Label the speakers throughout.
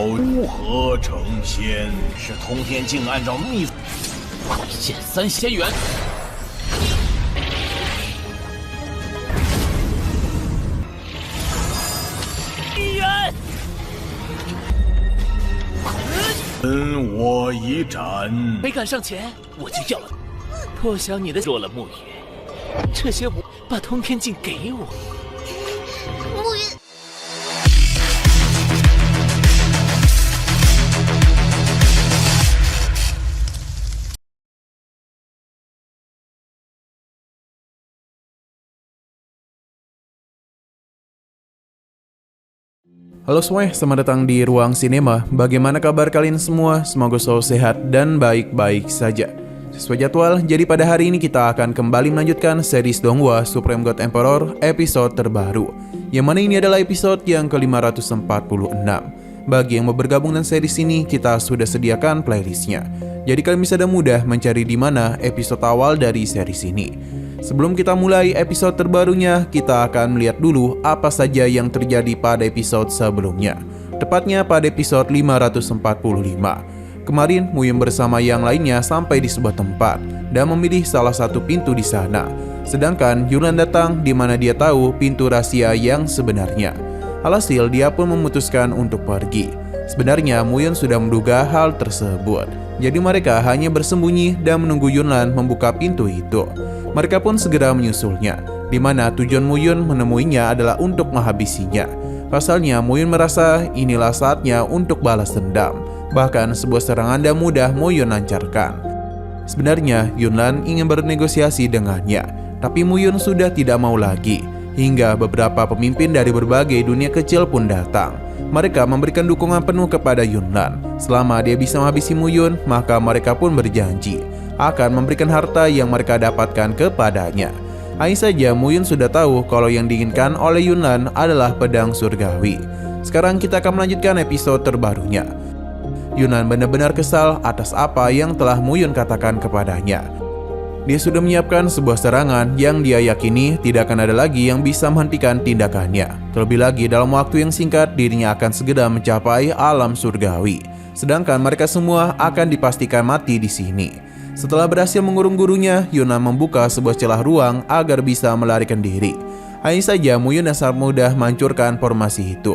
Speaker 1: 如何成仙？是通天镜按照秘
Speaker 2: 现三仙元。元，
Speaker 1: 跟我一战。
Speaker 2: 没赶上前，我就要了。破晓你的落了暮云，这些把通天镜给我。
Speaker 3: 暮云。
Speaker 4: Halo semuanya, selamat datang di Ruang Sinema. Bagaimana kabar kalian semua? Semoga selalu sehat dan baik-baik saja. Sesuai jadwal, jadi pada hari ini kita akan kembali melanjutkan series Donghua Supreme God Emperor episode terbaru, yang mana ini adalah episode yang ke-546. Bagi yang mau bergabung dengan series ini, kita sudah sediakan playlistnya. Jadi kalian bisa dengan mudah mencari di mana episode awal dari series ini. Sebelum kita mulai episode terbarunya, kita akan melihat dulu apa saja yang terjadi pada episode sebelumnya. Tepatnya pada episode 545. Kemarin, Muyun bersama yang lainnya sampai di sebuah tempat dan memilih salah satu pintu di sana. Sedangkan Yunnan datang di mana dia tahu pintu rahasia yang sebenarnya. Alhasil, dia pun memutuskan untuk pergi. Sebenarnya, Muyun sudah menduga hal tersebut. Jadi mereka hanya bersembunyi dan menunggu Yunnan membuka pintu itu. Mereka pun segera menyusulnya, di mana tujuan Muyun menemuinya adalah untuk menghabisinya. Pasalnya, Muyun merasa inilah saatnya untuk balas dendam. Bahkan sebuah serangan dan mudah Muyun lancarkan. Sebenarnya, Yunnan ingin bernegosiasi dengannya, tapi Muyun sudah tidak mau lagi. Hingga beberapa pemimpin dari berbagai dunia kecil pun datang. Mereka memberikan dukungan penuh kepada Yunnan. Selama dia bisa menghabisi Muyun, maka mereka pun berjanji akan memberikan harta yang mereka dapatkan kepadanya. Hanya saja Muyun sudah tahu kalau yang diinginkan oleh Yunnan adalah pedang surgawi. Sekarang kita akan melanjutkan episode terbarunya. Yunnan benar-benar kesal atas apa yang telah Muyun katakan kepadanya. Dia sudah menyiapkan sebuah serangan yang dia yakini tidak akan ada lagi yang bisa menghentikan tindakannya. Terlebih lagi dalam waktu yang singkat dirinya akan segera mencapai alam surgawi. Sedangkan mereka semua akan dipastikan mati di sini. Setelah berhasil mengurung gurunya, Yunnan membuka sebuah celah ruang agar bisa melarikan diri. Hanya saja Muyun sangat mudah menghancurkan formasi itu.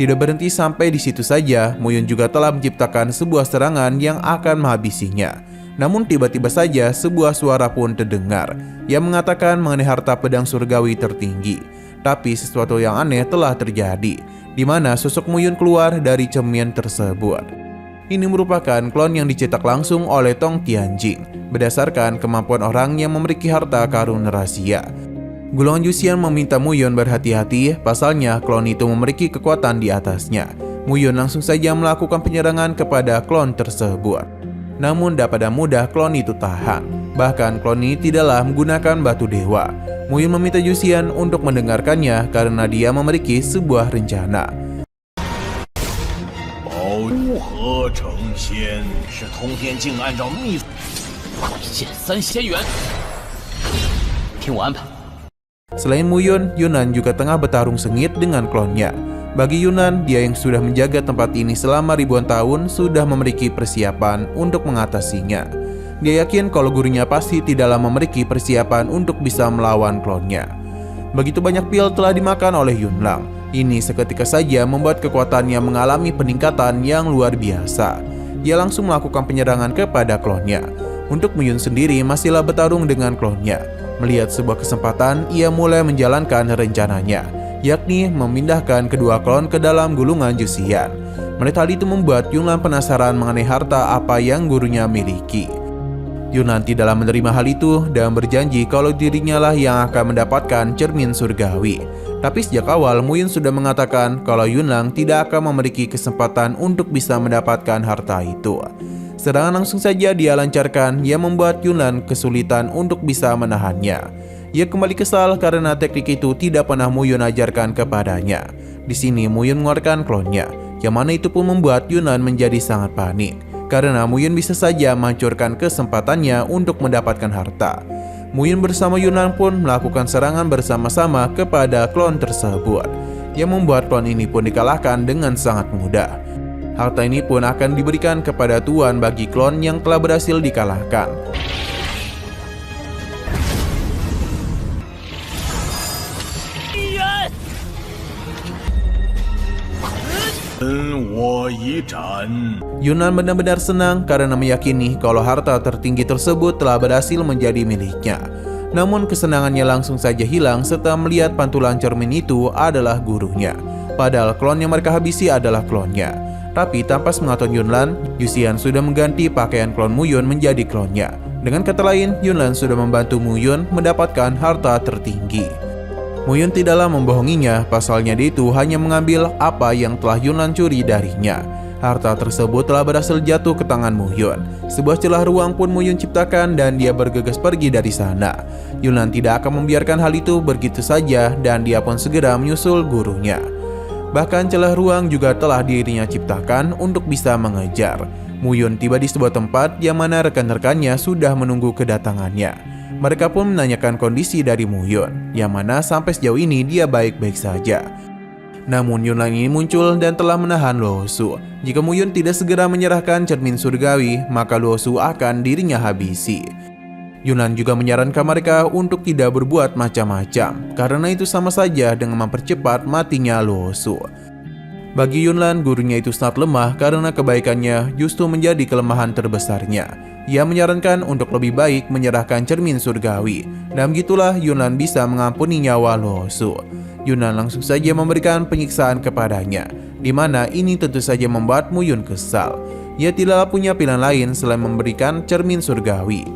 Speaker 4: Tidak berhenti sampai di situ saja, Muyun juga telah menciptakan sebuah serangan yang akan menghabisinya. Namun tiba-tiba saja sebuah suara pun terdengar yang mengatakan mengenai harta pedang surgawi tertinggi. Tapi sesuatu yang aneh telah terjadi, di mana sosok Muyun keluar dari cermin tersebut. Ini merupakan klon yang dicetak langsung oleh Tong Tianjing berdasarkan kemampuan orang yang memiliki harta karun rahasia. Golongan Yuxian meminta Muyun berhati-hati, pasalnya klon itu memiliki kekuatan di atasnya. Muyun langsung saja melakukan penyerangan kepada klon tersebut. Namun dapat mudah klon itu tahan. Bahkan klon ini tidaklah menggunakan batu dewa. Muyun meminta Yuxian untuk mendengarkannya karena dia memiliki sebuah rencana.
Speaker 1: 如何成仙？是通天镜按照秘
Speaker 2: 现三仙元。听我安排。
Speaker 4: Selain Muyun, Yunnan juga tengah bertarung sengit dengan klonnya. Bagi Yunnan, dia yang sudah menjaga tempat ini selama ribuan tahun sudah memiliki persiapan untuk mengatasinya. Dia yakin kalau gurunya pasti tidaklah memiliki persiapan untuk bisa melawan klonnya. Begitu banyak pil telah dimakan oleh Yunnan. Ini seketika saja membuat kekuatannya mengalami peningkatan yang luar biasa. Ia langsung melakukan penyerangan kepada klonnya. Untuk Muyun sendiri masihlah bertarung dengan klonnya. Melihat sebuah kesempatan, ia mulai menjalankan rencananya, yakni memindahkan kedua klon ke dalam gulungan Yuxian. Melihat hal itu membuat Yunnan penasaran mengenai harta apa yang gurunya miliki. Yunnan tidaklah menerima hal itu dan berjanji kalau dirinya lah yang akan mendapatkan cermin surgawi. Tapi sejak awal Muyun sudah mengatakan kalau Yunnan tidak akan memiliki kesempatan untuk bisa mendapatkan harta itu. Serangan langsung saja dia lancarkan yang membuat Yunnan kesulitan untuk bisa menahannya. Ia kembali kesal karena teknik itu tidak pernah Muyun ajarkan kepadanya. Di sini Muyun mengeluarkan klonnya, yang mana itu pun membuat Yunnan menjadi sangat panik. Karena Muyun bisa saja menghancurkan kesempatannya untuk mendapatkan harta. Muyun bersama Yunnan pun melakukan serangan bersama-sama kepada klon tersebut, yang membuat klon ini pun dikalahkan dengan sangat mudah. Harta ini pun akan diberikan kepada tuan bagi klon yang telah berhasil dikalahkan. Yunnan benar-benar senang karena meyakini kalau harta tertinggi tersebut telah berhasil menjadi miliknya. Namun kesenangannya langsung saja hilang setelah melihat pantulan cermin itu adalah gurunya. Padahal klon yang mereka habisi adalah klonnya. Tapi tanpa sepengetahuan Yunnan, Yuxian sudah mengganti pakaian klon Muyun menjadi klonnya. Dengan kata lain, Yunnan sudah membantu Muyun mendapatkan harta tertinggi. Muyun tidaklah membohonginya, pasalnya dia itu hanya mengambil apa yang telah Yunnan curi darinya. Harta tersebut telah berhasil jatuh ke tangan Muyun. Sebuah celah ruang pun Muyun ciptakan dan dia bergegas pergi dari sana. Yunnan tidak akan membiarkan hal itu begitu saja dan dia pun segera menyusul gurunya. Bahkan celah ruang juga telah dirinya ciptakan untuk bisa mengejar. Muyun tiba di sebuah tempat yang mana rekan-rekannya sudah menunggu kedatangannya. Mereka pun menanyakan kondisi dari Muyun, yang mana sampai sejauh ini dia baik-baik saja. Namun Yunnan ini muncul dan telah menahan Luo Su. Jika Muyun tidak segera menyerahkan cermin surgawi, maka Luo Su akan dirinya habisi. Yunnan juga menyarankan mereka untuk tidak berbuat macam-macam, karena itu sama saja dengan mempercepat matinya Luo Su. Bagi Yunnan, gurunya itu sangat lemah karena kebaikannya justru menjadi kelemahan terbesarnya. Ia menyarankan untuk lebih baik menyerahkan cermin surgawi, dan begitulah Yunnan bisa mengampuni nyawa Luo Su. Yunnan langsung saja memberikan penyiksaan kepadanya, di mana ini tentu saja membuat Muyun kesal. Ia tidaklah punya pilihan lain selain memberikan cermin surgawi.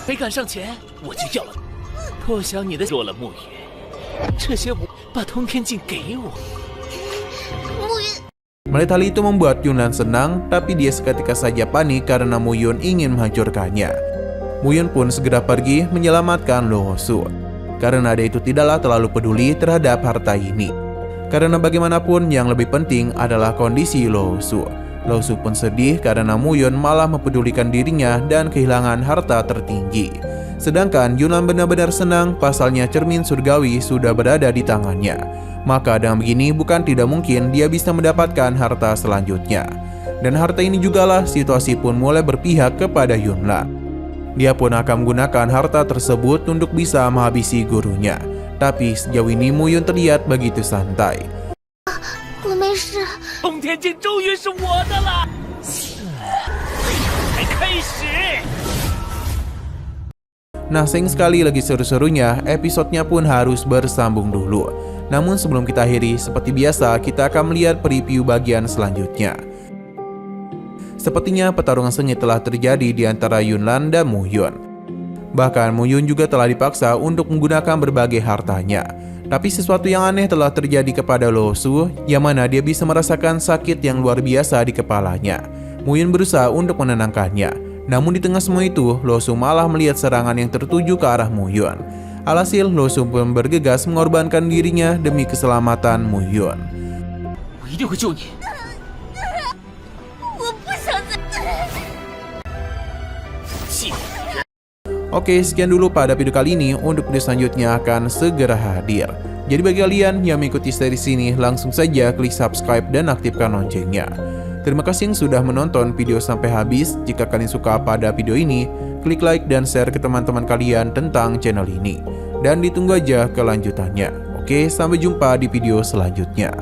Speaker 2: 没赶上前，我就要了。破晓你的弱了木鱼，这些把通天镜给我。
Speaker 4: Melihat hal itu membuat Yunnan senang, tapi dia seketika saja panik karena Muyun ingin menghancurkannya. Muyun pun segera pergi menyelamatkan Luo Su, karena dia itu tidaklah terlalu peduli terhadap harta ini. Karena bagaimanapun yang lebih penting adalah kondisi Luo Su. Luo Su pun sedih karena Muyun malah mempedulikan dirinya dan kehilangan harta tertinggi. Sedangkan Yunnan benar-benar senang pasalnya cermin surgawi sudah berada di tangannya. Maka dengan begini bukan tidak mungkin dia bisa mendapatkan harta selanjutnya. Dan harta ini jugalah situasi pun mulai berpihak kepada Yunnan. Dia pun akan menggunakan harta tersebut untuk bisa menghabisi gurunya. Tapi sejauh ini Muyun terlihat begitu santai.
Speaker 3: 我没事。
Speaker 2: 通天镜终于是我的了，才开始。
Speaker 4: Nah, sayang sekali lagi seru-serunya, episodenya pun harus bersambung dulu. Namun sebelum kita akhiri, seperti biasa kita akan melihat preview bagian selanjutnya. Sepertinya pertarungan sengit telah terjadi di antara Yunnan dan Muyun. Bahkan Muyun juga telah dipaksa untuk menggunakan berbagai hartanya. Tapi sesuatu yang aneh telah terjadi kepada Luo Su, yang mana dia bisa merasakan sakit yang luar biasa di kepalanya. Muyun berusaha untuk menenangkannya. Namun di tengah semua itu, Luo Su malah melihat serangan yang tertuju ke arah Muyun. Alhasil, Luo Su pun bergegas mengorbankan dirinya demi keselamatan Muyun. Oke, sekian dulu pada video kali ini. Untuk video selanjutnya akan segera hadir. Jadi bagi kalian yang mengikuti series ini, langsung saja klik subscribe dan aktifkan loncengnya. Terima kasih yang sudah menonton video sampai habis. Jika kalian suka pada video ini, klik like dan share ke teman-teman kalian tentang channel ini. Dan ditunggu aja kelanjutannya. Oke, sampai jumpa di video selanjutnya.